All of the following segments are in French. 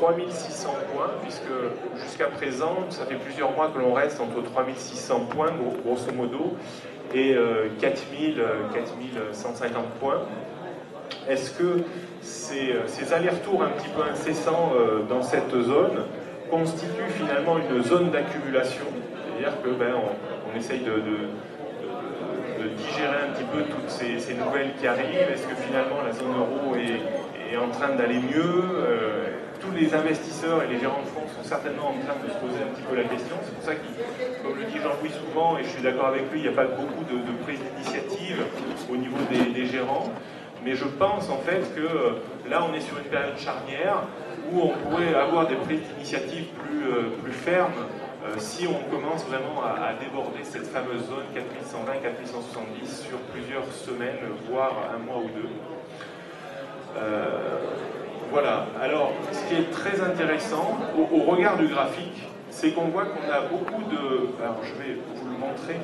3600 points, puisque jusqu'à présent, ça fait plusieurs mois que l'on reste entre 3600 points, grosso modo, et 4150 points. Est-ce que ces allers-retours un petit peu incessants dans cette zone constituent finalement une zone d'accumulation? C'est-à-dire que on essaye de digérer un petit peu toutes ces nouvelles qui arrivent. Est-ce que finalement la zone euro est en train d'aller mieux? Tous les investisseurs et les gérants de fonds sont certainement en train de se poser un petit peu la question. C'est pour ça que, comme le dit Jean-Louis souvent, et je suis d'accord avec lui, il n'y a pas beaucoup de prise d'initiative au niveau des gérants. Mais je pense en fait que là on est sur une période charnière où on pourrait avoir des prises d'initiative plus fermes si on commence vraiment à déborder cette fameuse zone 4120-4170 sur plusieurs semaines, voire un mois ou deux. Voilà. Alors, ce qui est très intéressant au regard du graphique, c'est qu'on voit qu'on a beaucoup de... Alors, je vais vous le montrer.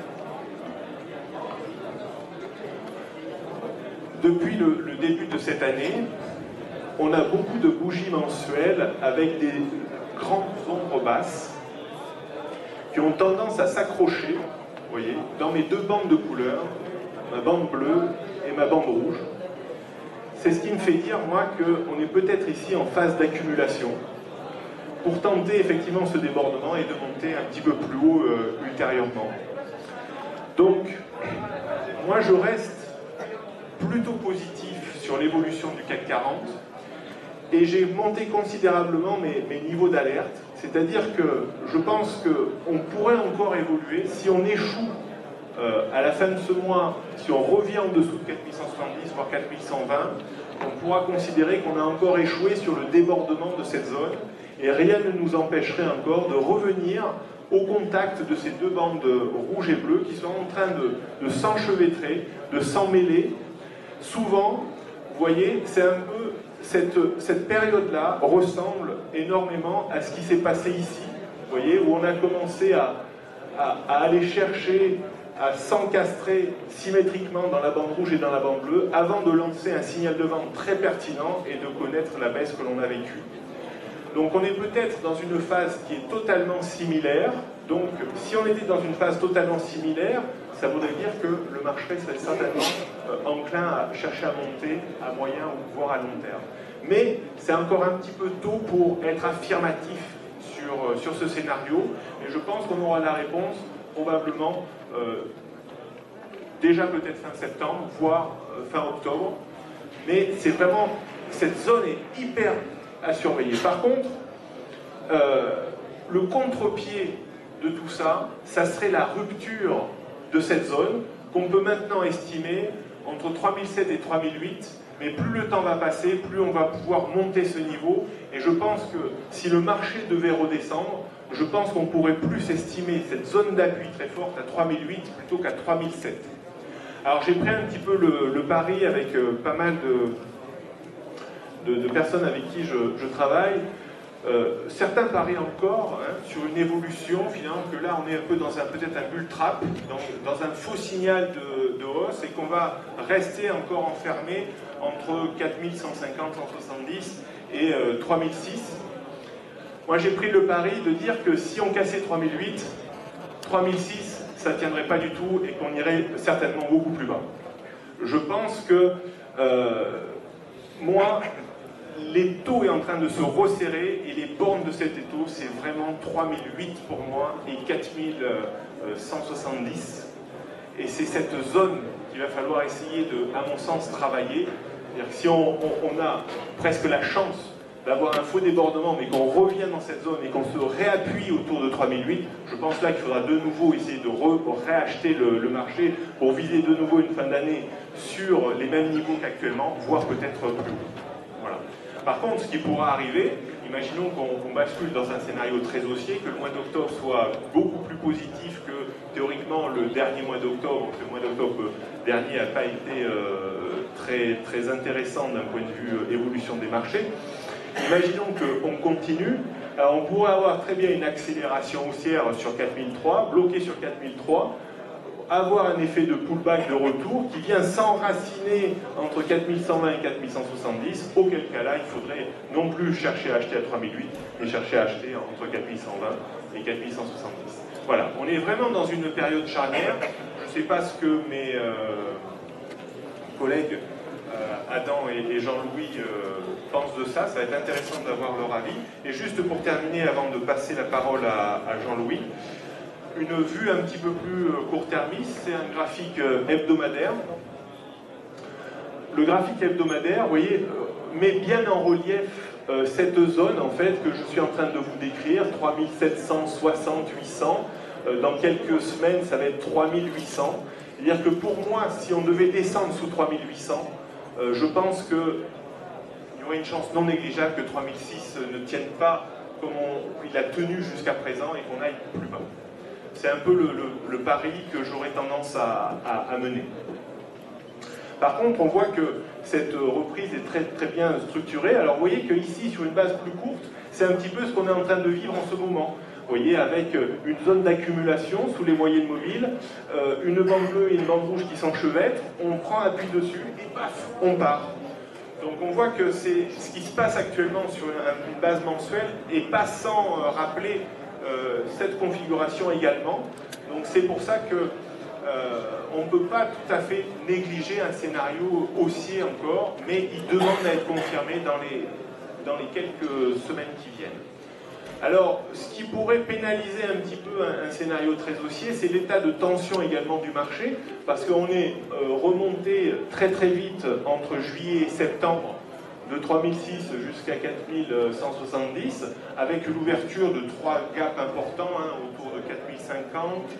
Depuis le début de cette année, on a beaucoup de bougies mensuelles avec des grandes ombres basses qui ont tendance à s'accrocher, vous voyez, dans mes deux bandes de couleurs, ma bande bleue et ma bande rouge. C'est ce qui me fait dire, moi, qu'on est peut-être ici en phase d'accumulation pour tenter effectivement ce débordement et de monter un petit peu plus haut ultérieurement. Donc, moi, je reste plutôt positif sur l'évolution du CAC 40 et j'ai monté considérablement mes niveaux d'alerte, c'est-à-dire que je pense qu'on pourrait encore évoluer si on échoue à la fin de ce mois, si on revient en dessous de 4170 voire 4120, on pourra considérer qu'on a encore échoué sur le débordement de cette zone et rien ne nous empêcherait encore de revenir au contact de ces deux bandes rouges et bleues qui sont en train de s'enchevêtrer, de s'emmêler. Souvent, vous voyez, c'est un peu cette période-là ressemble énormément à ce qui s'est passé ici, vous voyez, où on a commencé à aller chercher, à s'encastrer symétriquement dans la bande rouge et dans la bande bleue, avant de lancer un signal de vente très pertinent et de connaître la baisse que l'on a vécue. Donc on est peut-être dans une phase qui est totalement similaire. Donc si on était dans une phase totalement similaire, ça voudrait dire que le marché serait certainement enclin à chercher à monter à moyen ou voire à long terme. Mais c'est encore un petit peu tôt pour être affirmatif sur ce scénario. Et je pense qu'on aura la réponse probablement déjà peut-être fin septembre, voire fin octobre. Mais c'est vraiment, cette zone est hyper à surveiller. Par contre, le contre-pied de tout ça, ça serait la rupture de cette zone qu'on peut maintenant estimer entre 3007 et 3008, mais plus le temps va passer, plus on va pouvoir monter ce niveau, et je pense que si le marché devait redescendre, je pense qu'on pourrait plus estimer cette zone d'appui très forte à 3008 plutôt qu'à 3007. Alors j'ai pris un petit peu le pari avec pas mal de personnes avec qui je travaille. Certains parient encore sur une évolution, finalement, que là on est un peu dans peut-être un bull trap, dans un faux signal de hausse, et qu'on va rester encore enfermé entre 4150, 170 et 3006. Moi j'ai pris le pari de dire que si on cassait 3008, 3006, ça ne tiendrait pas du tout et qu'on irait certainement beaucoup plus bas. Je pense que moi, les taux est en train de se resserrer et les bornes de cet étau, c'est vraiment 3008 pour moi et 4170. Et c'est cette zone qu'il va falloir essayer de, à mon sens, travailler. C'est-à-dire que si on a presque la chance d'avoir un faux débordement, mais qu'on revient dans cette zone et qu'on se réappuie autour de 3008, je pense là qu'il faudra de nouveau essayer de réacheter le marché pour viser de nouveau une fin d'année sur les mêmes niveaux qu'actuellement, voire peut-être plus haut. Voilà. Par contre, ce qui pourra arriver, imaginons qu'on bascule dans un scénario très haussier, que le mois d'octobre soit beaucoup plus positif que théoriquement le dernier mois d'octobre, parce que le mois d'octobre dernier n'a pas été très intéressant d'un point de vue évolution des marchés. Imaginons qu'on continue, alors on pourrait avoir très bien une accélération haussière sur 4003, bloqué sur 4003, avoir un effet de pullback de retour qui vient s'enraciner entre 4120 et 4170, auquel cas là, il faudrait non plus chercher à acheter à 3008, mais chercher à acheter entre 4120 et 4170. Voilà, on est vraiment dans une période charnière. Je ne sais pas ce que mes collègues Adam et Jean-Louis pensent de ça. Ça va être intéressant d'avoir leur avis. Et juste pour terminer, avant de passer la parole à Jean-Louis, une vue un petit peu plus court-termiste, c'est un graphique hebdomadaire. Le graphique hebdomadaire, vous voyez, met bien en relief cette zone en fait que je suis en train de vous décrire, 3760-800. Dans quelques semaines, ça va être 3800. C'est-à-dire que pour moi, si on devait descendre sous 3800, je pense qu'il y aurait une chance non négligeable que 3006 ne tienne pas comme il a tenu jusqu'à présent et qu'on aille plus bas. C'est un peu le pari que j'aurais tendance à mener. Par contre, on voit que cette reprise est très, très bien structurée. Alors vous voyez qu'ici, sur une base plus courte, c'est un petit peu ce qu'on est en train de vivre en ce moment. Vous voyez, avec une zone d'accumulation sous les moyennes mobiles, une bande bleue et une bande rouge qui s'enchevêtrent, on prend appui dessus et paf, on part. Donc on voit que c'est ce qui se passe actuellement sur une base mensuelle et pas sans rappeler cette configuration également. Donc c'est pour ça que on ne peut pas tout à fait négliger un scénario haussier encore, mais il demande à être confirmé dans les quelques semaines qui viennent. Alors, ce qui pourrait pénaliser un petit peu un scénario très haussier, c'est l'état de tension également du marché, parce qu'on est remonté très très vite entre juillet et septembre de 3006 jusqu'à 4170, avec l'ouverture de trois gaps importants, autour de 4050,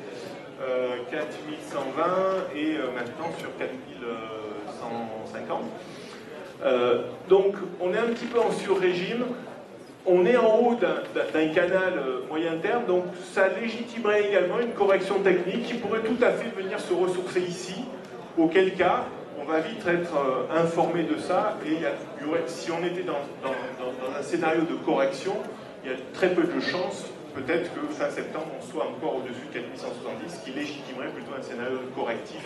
4120 et maintenant sur 4150. Donc, on est un petit peu en sur-régime. On est en haut d'un canal moyen terme, donc ça légitimerait également une correction technique qui pourrait tout à fait venir se ressourcer ici, auquel cas on va vite être informé de ça, et si on était dans un scénario de correction, il y a très peu de chances, peut-être que fin septembre on soit encore au-dessus de 4170, ce qui légitimerait plutôt un scénario correctif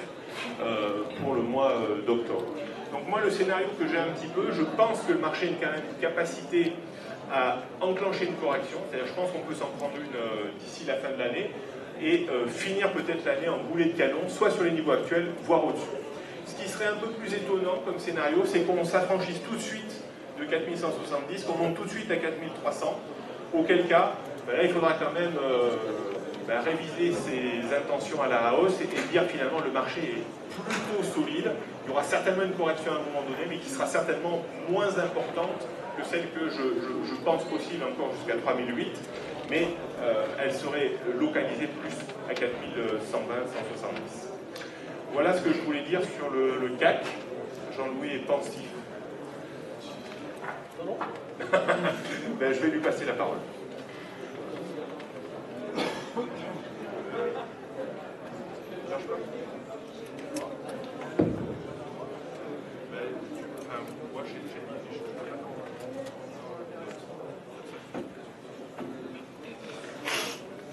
pour le mois d'octobre. Donc moi le scénario que j'ai un petit peu, je pense que le marché a quand même une capacité à enclencher une correction, c'est-à-dire je pense qu'on peut s'en prendre une d'ici la fin de l'année et finir peut-être l'année en boulet de canon, soit sur les niveaux actuels, voire au-dessus. Ce qui serait un peu plus étonnant comme scénario, c'est qu'on s'affranchisse tout de suite de 4170, qu'on monte tout de suite à 4300, auquel cas, là, il faudra quand même réviser ses intentions à la hausse et dire finalement le marché est plutôt solide. Il y aura certainement une correction à un moment donné, mais qui sera certainement moins importante que celle que je pense possible encore jusqu'à 3008, mais elle serait localisée plus à 4120-170. Voilà ce que je voulais dire sur le CAC. Jean-Louis est pensif. Je vais lui passer la parole.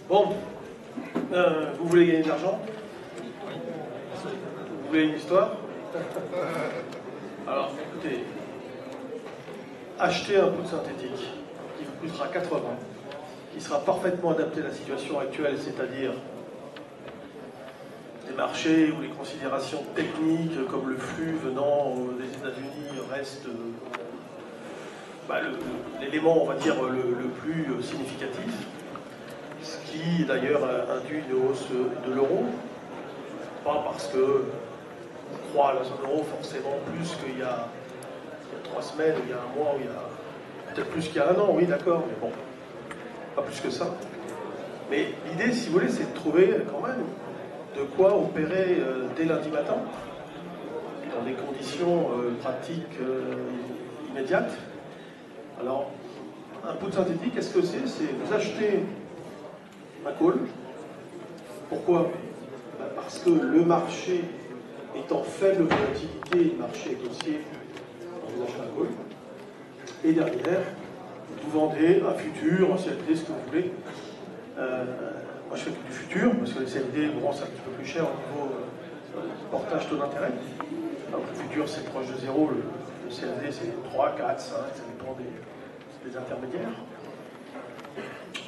Bon, vous voulez gagner de l'argent? Vous voulez une histoire? Alors, écoutez, achetez un poudre synthétique qui vous coûtera 80, qui sera parfaitement adapté à la situation actuelle, c'est-à-dire des marchés où les considérations techniques comme le flux venant des États-Unis restent l'élément, on va dire, le plus significatif. Ce qui d'ailleurs induit une hausse de l'euro, pas parce que on croit à la zone euro forcément plus qu'il y a 3 semaines, ou il y a un mois, ou il y a peut-être plus qu'il y a un an, oui d'accord, mais bon, pas plus que ça. Mais l'idée, si vous voulez, c'est de trouver quand même de quoi opérer dès lundi matin, dans des conditions pratiques immédiates. Alors, un poudre synthétique, qu'est-ce que c'est? C'est vous achetez un call. Pourquoi? Parce que le marché est en faible volatilité, le marché est haussier, vous achetez un call. Et derrière, vous vendez un futur, un CLT, ce que vous voulez, Moi, je fais que du futur, parce que les CFD, bon, c'est un petit peu plus cher au niveau du portage taux d'intérêt. Donc le futur, c'est proche de zéro. Le CFD, c'est 3, 4, 5, ça dépend des intermédiaires.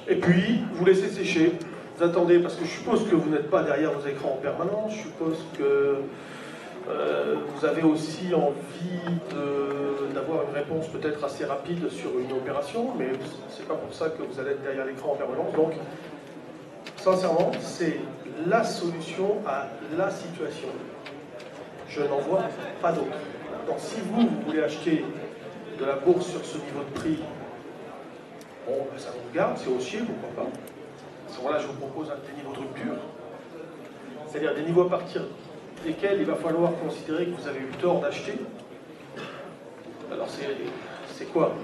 Et puis, vous laissez sécher. Vous attendez, parce que je suppose que vous n'êtes pas derrière vos écrans en permanence. Je suppose que vous avez aussi envie d'avoir une réponse peut-être assez rapide sur une opération, mais c'est pas pour ça que vous allez être derrière l'écran en permanence. Donc, sincèrement, c'est la solution à la situation. Je n'en vois pas d'autre. Donc, si vous voulez acheter de la bourse sur ce niveau de prix, bon, ben, ça vous regarde, c'est haussier, pourquoi pas. À ce moment-là, je vous propose des niveaux de rupture, c'est-à-dire des niveaux à partir desquels il va falloir considérer que vous avez eu tort d'acheter. Alors c'est quoi?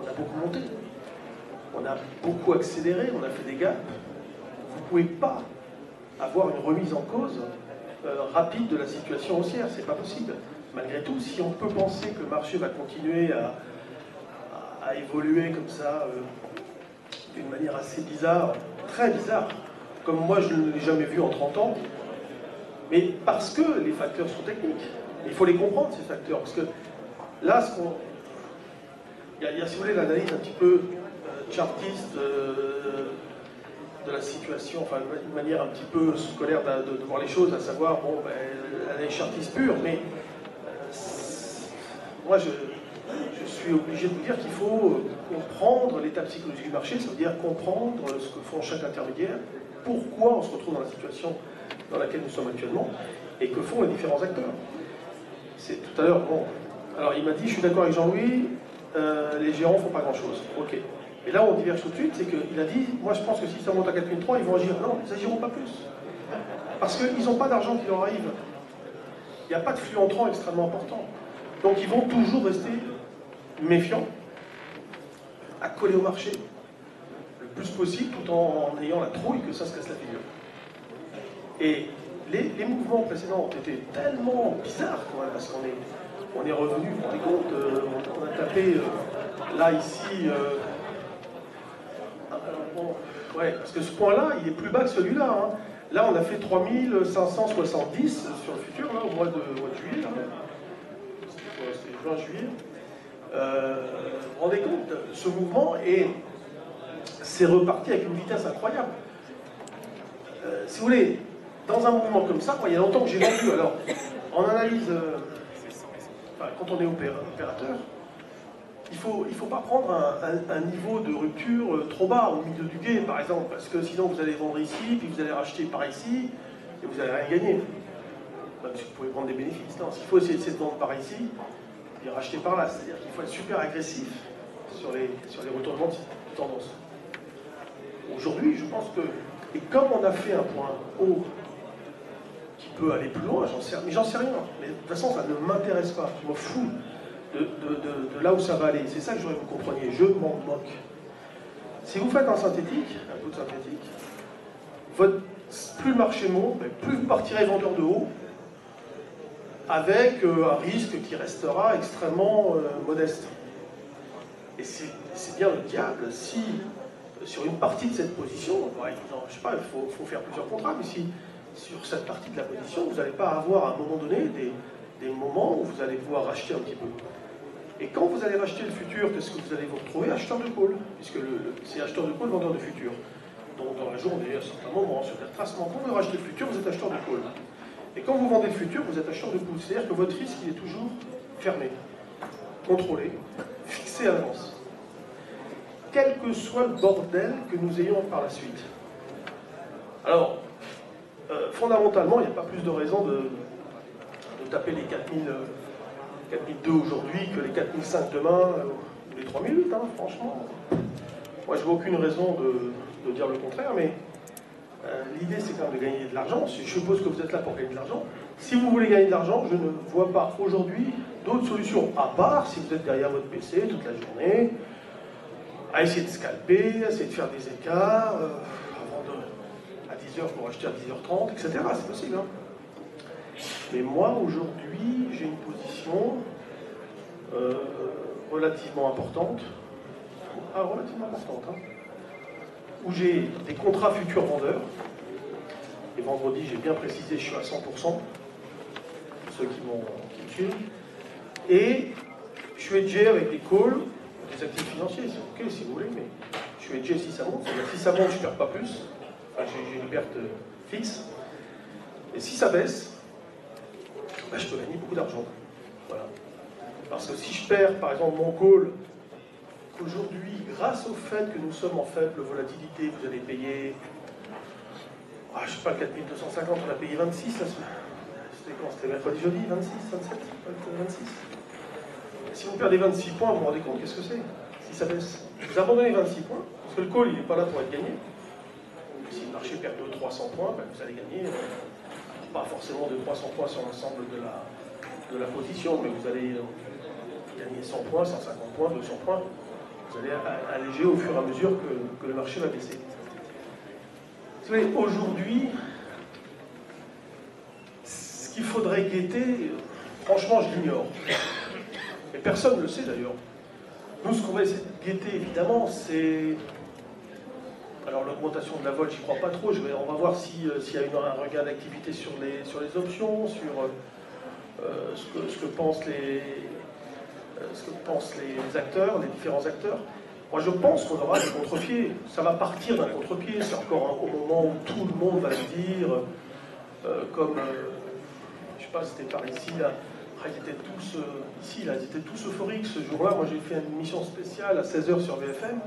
On a beaucoup monté, on a beaucoup accéléré, on a fait des gaps. Vous ne pouvez pas avoir une remise en cause rapide de la situation haussière, c'est pas possible. Malgré tout, si on peut penser que le marché va continuer à évoluer comme ça, d'une manière assez bizarre, très bizarre, comme moi je ne l'ai jamais vu en 30 ans, mais parce que les facteurs sont techniques. Il faut les comprendre, ces facteurs, parce que là, il y a, si vous voulez, l'analyse un petit peu chartiste de la situation, enfin, une manière un petit peu scolaire de voir les choses, à savoir, bon, ben, l'analyse chartiste pure, mais moi, je suis obligé de vous dire qu'il faut comprendre l'état psychologique du marché, ça veut dire comprendre ce que font chaque intermédiaire, pourquoi on se retrouve dans la situation dans laquelle nous sommes actuellement, et que font les différents acteurs. C'est tout à l'heure, bon, alors il m'a dit, je suis d'accord avec Jean-Louis, les gérants ne font pas grand-chose. Ok. Et là, on diverge tout de suite, c'est qu'il a dit, moi je pense que si ça monte à 4003, ils vont agir. Non, ils n'agiront pas plus. Parce qu'ils n'ont pas d'argent qui leur arrive. Il n'y a pas de flux entrant extrêmement important. Donc ils vont toujours rester méfiants, accolés au marché, le plus possible, tout en ayant la trouille que ça se casse la figure. Et les mouvements précédents ont été tellement bizarres, quand même, parce qu'on est revenu, vous vous rendez compte, on a tapé là, ici, bon, ouais, parce que ce point-là, il est plus bas que celui-là. Hein. Là, on a fait 3570 sur le futur, là, au mois de juillet. C'est juin, juillet. Vous vous rendez compte, ce mouvement c'est reparti avec une vitesse incroyable. Si vous voulez, dans un mouvement comme ça, moi, il y a longtemps que j'ai vendu. Alors, en analyse, enfin, quand on est opérateur, il faut pas prendre un niveau de rupture trop bas au milieu du gué, par exemple, parce que sinon vous allez vendre ici, puis vous allez racheter par ici, et vous n'allez rien gagner. Même si vous pouvez prendre des bénéfices. Non, ce qu'il faut essayer de vendre par ici, et racheter par là. C'est-à-dire qu'il faut être super agressif sur les retournements de tendance. Aujourd'hui, je pense que, et comme on a fait un point haut qui peut aller plus loin, mais j'en sais rien. Mais de toute façon, ça ne m'intéresse pas. Je m'en fous de là où ça va aller. C'est ça que je voudrais que vous compreniez. Je m'en moque. Si vous faites un synthétique, un taux de synthétique, plus le marché monte, plus vous partirez vendeur de haut, avec un risque qui restera extrêmement modeste. Et c'est bien le diable si, sur une partie de cette position, je ne sais pas, il faut faire plusieurs contrats, mais si sur cette partie de la position, vous n'allez pas avoir à un moment donné des moments où vous allez pouvoir racheter un petit peu. Et quand vous allez racheter le futur, qu'est-ce que vous allez vous retrouver? Acheteur de call, puisque c'est acheteur de call, vendeur de futur. Donc dans la journée, à un certain moment, sur des retracements, quand vous rachetez le futur, vous êtes acheteur de call. Et quand vous vendez le futur, vous êtes acheteur de put. C'est-à-dire que votre risque, il est toujours fermé, contrôlé, fixé à l'avance. Quel que soit le bordel que nous ayons par la suite. Alors, fondamentalement, il n'y a pas plus de raison de taper les 4002 aujourd'hui que les 4005 demain, ou les 3008, hein, franchement. Moi, je vois aucune raison de dire le contraire, mais l'idée, c'est quand même de gagner de l'argent. Je suppose que vous êtes là pour gagner de l'argent. Si vous voulez gagner de l'argent, je ne vois pas aujourd'hui d'autres solutions, à part si vous êtes derrière votre PC toute la journée, à essayer de scalper, à essayer de faire des écarts, avant à 10h pour acheter à 10h30, etc. C'est possible. Hein. Mais moi, aujourd'hui, j'ai une position relativement importante. Ah, relativement importante. Hein. où j'ai des contrats futurs vendeurs. Et vendredi, j'ai bien précisé, je suis à 100%, pour ceux qui me suivent. Et je suis hedgé avec des calls, des actifs financiers, c'est ok si vous voulez, mais je suis hedgé si ça monte. C'est-à-dire si ça monte, je ne perds pas plus. Enfin, j'ai une perte fixe. Et si ça baisse, ben, je peux gagner beaucoup d'argent. Voilà. Parce que si je perds, par exemple, mon call, qu'aujourd'hui, grâce au fait que nous sommes en faible volatilité, vous allez payer, je sais pas, 4250, on a payé 26 la semaine. C'était quand? C'était mercredi, jeudi, 26, 27, 26. Si vous perdez 26 points, vous vous rendez compte, qu'est-ce que c'est? Si ça baisse. Vous abandonnez 26 points, parce que le call, il n'est pas là pour être gagné. Si le marché perd 200-300 points, ben, vous allez gagner, pas forcément 200-300 points sur l'ensemble de la position, mais vous allez gagner 100 points, 150 points, 200 points. Vous allez alléger au fur et à mesure que le marché va baisser. Vous savez, aujourd'hui, ce qu'il faudrait guetter, franchement, je l'ignore. Et personne ne le sait d'ailleurs. Nous, ce qu'on va essayer de guetter, évidemment, c'est... Alors, l'augmentation de la vol, j'y crois pas trop. On va voir s'il y a un regain d'activité sur les options, sur ce que pensent les acteurs, les différents acteurs. Moi, je pense qu'on aura des contre-pieds. Ça va partir d'un contre-pied. C'est encore au moment où tout le monde va se dire, je sais pas, c'était par ici, là, ils étaient tous ici, là, ils étaient tous euphoriques ce jour-là. Moi, j'ai fait une émission spéciale à 16h sur BFM,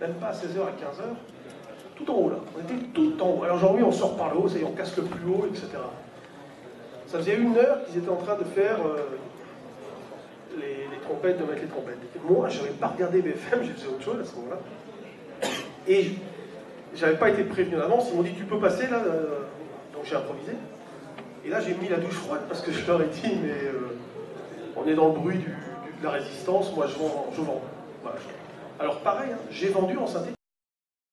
même pas à 16h, à 15h, tout en haut, là. On était tout en haut. Alors aujourd'hui, on sort par le haut, ça y est, on casse le plus haut, etc. Ça faisait 1 heure qu'ils étaient en train de faire les trompettes, de mettre les trompettes. Et moi, je n'avais pas regardé BFM, j'ai fait autre chose à ce moment-là. Et j'avais pas été prévenu en avance, ils m'ont dit tu peux passer là, donc j'ai improvisé. Et là j'ai mis la douche froide parce que je leur ai dit mais on est dans le bruit de la résistance, moi je vends. Voilà. Alors pareil, hein, j'ai vendu en synthétique.